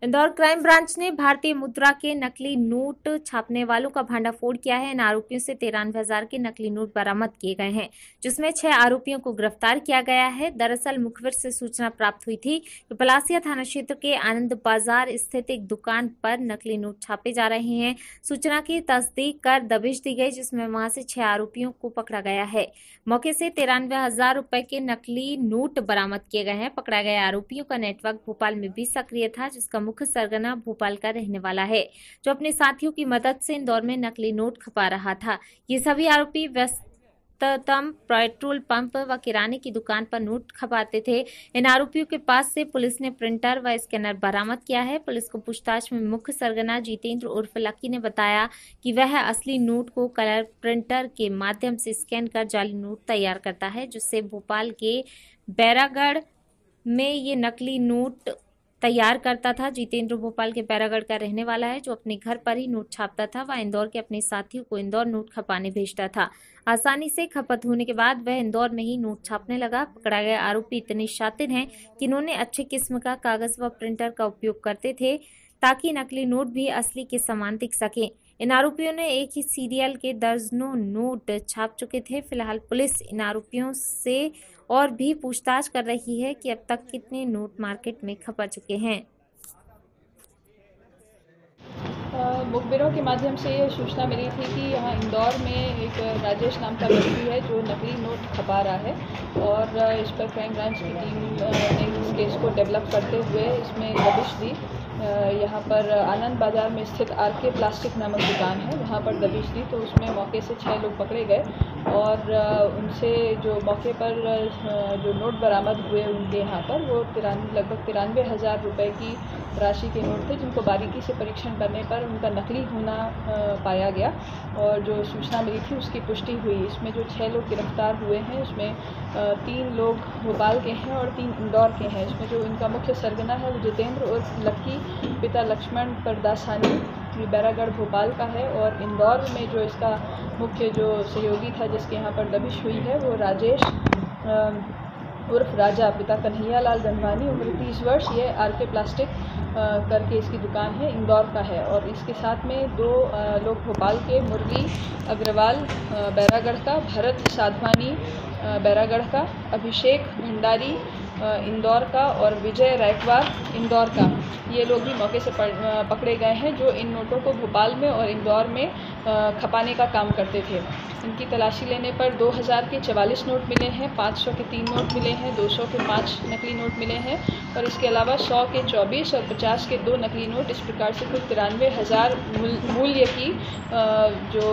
Indore crime branch ने भारतीय मुद्रा के नकली नोट छापने वालों का भांडाफोड़ किया है। इन आरोपियों से 93,000 के नकली नोट बरामद किए गए हैं, जिसमें 6 आरोपियों को गिरफ्तार किया गया है। दरअसल मुखबिर से सूचना प्राप्त हुई थी कि पलासिया थाना क्षेत्र के आनंद बाजार स्थित एक दुकान पर नकली नोट छापे जा रहे हैं। सूचना की तस्दीक कर दबिश दी गई, जिसमें वहां से 6 आरोपियों को पकड़ा गया है। मौके से 93,000 रुपए के नकली नोट बरामद किए गए हैं। पकड़ा गया आरोपियों का नेटवर्क भोपाल में भी सक्रिय था, जिसका मुख्य सरगना भोपाल का रहने वाला है, जो अपने साथियों की मदद से इंदौर में नकली नोट खपा रहा था। ये सभी आरोपी व्यस्ततम पेट्रोल पंप व किराने की दुकान पर नोट खपाते थे। इन आरोपियों के पास से पुलिस ने प्रिंटर व स्कैनर बरामद किया है। पुलिस को पूछताछ में मुख्य सरगना जितेंद्र उर्फ लक्की ने बताया कि वह असली नोट को कलर प्रिंटर के माध्यम से स्कैन कर जाली नोट तैयार करता है, जिससे भोपाल के बैरागढ़ में ये नकली नोट तैयार करता था। जितेंद्र भोपाल के बैरागढ़ का रहने वाला है, जो अपने घर पर ही नोट छापता था। वह इंदौर के अपने साथियों को इंदौर नोट खपाने भेजता था। आसानी से खपत होने के बाद वह इंदौर में ही नोट छापने लगा। पकड़ा गया आरोपी इतने शातिर हैं कि इन्होंने अच्छे किस्म का कागज व प्रिंटर का उपयोग करते थे, ताकि नकली नोट भी असली के समान दिख सके। इन आरोपियों ने एक ही सीरियल के दर्जनों नोट छाप चुके थे। फिलहाल पुलिस इन आरोपियों से और भी पूछताछ कर रही है कि अब तक कितने नोट मार्केट में खपा चुके हैं। मुखबिरों के माध्यम से ये सूचना मिली थी कि यहाँ इंदौर में एक राजेश नाम का व्यक्ति है जो नकली नोट खपा रहा है, और इस पर क्राइम ब्रांच की टीम ने इस केस को डेवलप करते हुए इसमें दबिश दी। यहाँ पर आनंद बाज़ार में स्थित आरके प्लास्टिक नामक दुकान है, वहाँ पर दबिश दी तो उसमें मौके से 6 लोग पकड़े गए, और उनसे जो मौके पर जो नोट बरामद हुए उनके यहाँ पर वो लगभग 93,000 रुपये की राशि के नोट थे, जिनको बारीकी से परीक्षण करने पर उनका नकली होना पाया गया, और जो सूचना मिली थी उसकी पुष्टि हुई। इसमें जो 6 लोग गिरफ्तार हुए हैं उसमें 3 लोग भोपाल के हैं और 3 इंदौर के हैं। इसमें जो इनका मुख्य सरगना है वो जितेंद्र उर्फ लक्की पिता लक्ष्मण परदासानी बैरागढ़ भोपाल का है, और इंदौर में जो इसका मुख्य जो सहयोगी था जिसके यहाँ पर दबिश हुई है वो राजेश उर्फ राजा पिता कन्हैया लाल गंधवानी, उम्र 30 वर्ष, ये आरके प्लास्टिक करके इसकी दुकान है, इंदौर का है। और इसके साथ में 2 लोग भोपाल के, मुरली अग्रवाल बैरागढ़ का, भरत साधवानी बैरागढ़ का, अभिषेक भंडारी इंदौर का और विजय रायकवार इंदौर का, ये लोग भी मौके से पकड़े गए हैं, जो इन नोटों को भोपाल में और इंदौर में खपाने का काम करते थे। इनकी तलाशी लेने पर 2000 के 44 नोट मिले हैं, 500 के 3 नोट मिले हैं, 200 के 5 नकली नोट मिले हैं, और इसके अलावा 100 के 24 और 50 के 2 नकली नोट। इस प्रकार से कुल 93,000 मूल्य की जो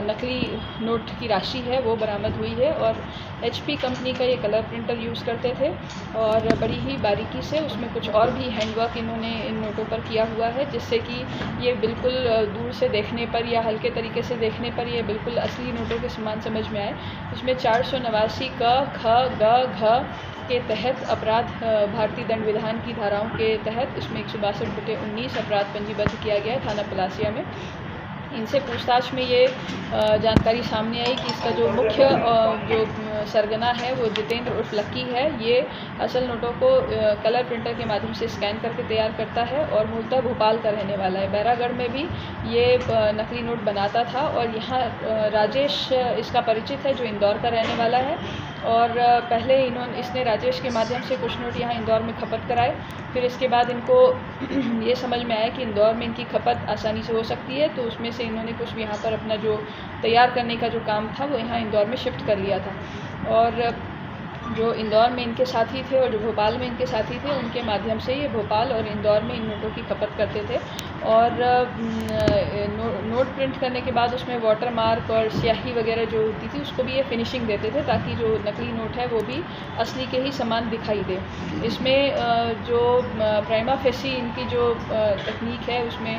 नकली नोट की राशि है वो बरामद हुई है। और HP कंपनी का ये कलर प्रिंटर यूज़ करते थे, और बड़ी ही बारीकी से उसमें कुछ और भी हैंडवर्क इन्होंने इन नोटों पर किया हुआ है, जिससे कि ये बिल्कुल दूर से देखने पर या हल्के तरीके से देखने पर ये बिल्कुल असली नोटों के समान समझ में आए। इसमें 489 क ख ग घ के तहत अपराध भारतीय दंड विधान की धाराओं के तहत इसमें 162/19 अपराध पंजीबद्ध किया गया है थाना पलासिया में। इनसे पूछताछ में ये जानकारी सामने आई कि इसका जो मुख्य जो सरगना है वो जितेंद्र उर्फ लक्की है। ये असल नोटों को कलर प्रिंटर के माध्यम से स्कैन करके तैयार करता है, और मूलतः भोपाल का रहने वाला है। बैरागढ़ में भी ये नकली नोट बनाता था, और यहाँ राजेश इसका परिचित है जो इंदौर का रहने वाला है, और पहले इसने राजेश के माध्यम से कुछ नोट यहाँ इंदौर में खपत कराए। फिर इसके बाद इनको ये समझ में आया कि इंदौर में इनकी खपत आसानी से हो सकती है, तो उसमें से इन्होंने कुछ यहाँ पर अपना जो तैयार करने का जो काम था वो यहाँ इंदौर में शिफ्ट कर लिया था। और जो इंदौर में इनके साथी थे और जो भोपाल में इनके साथी थे, उनके माध्यम से ये भोपाल और इंदौर में इन नोटों की खपत करते थे। और नोट प्रिंट करने के बाद उसमें वाटर मार्क और स्याही वगैरह जो होती थी उसको भी ये फिनिशिंग देते थे, ताकि जो नकली नोट है वो भी असली के ही समान दिखाई दे। इसमें जो प्राइमा फेसी इनकी जो तकनीक है उसमें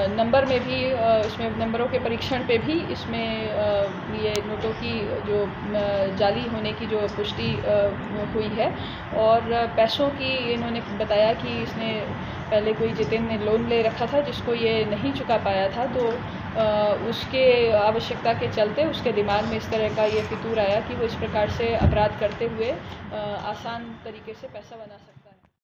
नंबर में भी इसमें नंबरों के परीक्षण पे भी इसमें ये नोटों की जो जाली होने की जो पुष्टि हुई है। और पैसों की इन्होंने बताया कि इसने पहले कोई जितेंद्र ने लोन ले रखा था जिसको ये नहीं चुका पाया था, तो उसके आवश्यकता के चलते उसके दिमाग में इस तरह का ये फितूर आया कि वो इस प्रकार से अपराध करते हुए आसान तरीके से पैसा बना सके।